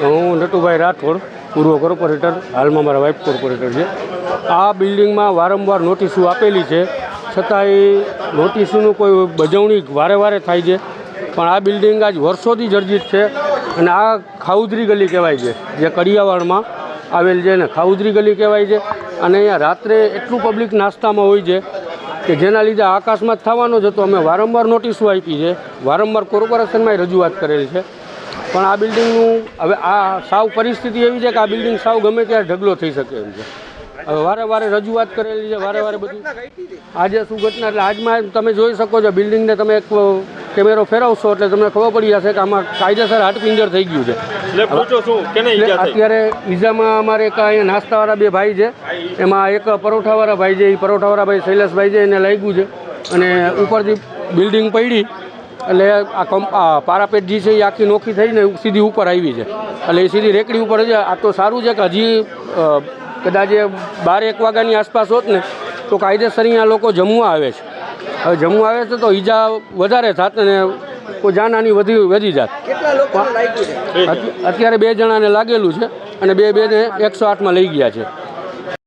હું નટુભાઈ રાઠોડ, પૂર્વ કોર્પોરેટર, હાલમાં મારા વાઇફ કોર્પોરેટર છે. આ બિલ્ડિંગમાં વારંવાર નોટિસો આપેલી છે, છતાંય નોટિસોનું કોઈ બજવણી વારે વારે થાય છે. પણ આ બિલ્ડિંગ આજ વર્ષોથી જર્જરિત છે અને આ ખાઉદરી ગલી કહેવાય છે, જે કડિયાવાડમાં આવેલ છે ને ખાઉદરી ગલી કહેવાય છે. અને અહીંયા રાત્રે એટલું પબ્લિક નાસ્તામાં હોય છે કે જેના લીધે આકાશમાં જ થવાનો જ હતો. અમે વારંવાર નોટિસો આપી છે, વારંવાર કોર્પોરેશનમાં રજૂઆત કરેલી છે, પણ આ બિલ્ડિંગનું હવે આ સાવ પરિસ્થિતિ એવી છે કે આ બિલ્ડિંગ સાવ ગમે ત્યારે ઢગલો થઈ શકે એમ છે. હવે વારે વારે રજૂઆત કરેલી છે, વારે વારે બધું. આજે શું ઘટના, એટલે આજમાં તમે જોઈ શકો છો બિલ્ડિંગને તમે એક કેમેરો ફેરવશો એટલે તમને ખબર પડી જશે કે આમાં કાયદેસર હાડપિંજર થઈ ગયું છે. અત્યારે ઈજામાં અમારે એક અહીંયા નાસ્તાવાળા બે ભાઈ છે, એમાં એક પરોઠાવાળા ભાઈ છે, એ પરોઠાવાળા ભાઈ શૈલેષભાઈ છે, એને લાગ્યું છે અને ઉપરથી બિલ્ડિંગ પડી એટલે આ પારાપેટ જે છે એ આખી નોખી થઈને સીધી ઉપર આવી છે. એટલે એ સીધી રેકડી ઉપર છે. આ તો સારું છે કે હજી કદાચ 12-1 વાગ્યાની આસપાસ હોત ને તો કાયદેસર અહીંયા લોકો જમવા આવે છે. હવે જમવા આવે છે તો ઈજા વધારે થાત અને કોઈ જાનહાની વધી જાત. અત્યારે 2 જણાને લાગેલું છે અને 2 ને 108માં લઈ ગયા છે.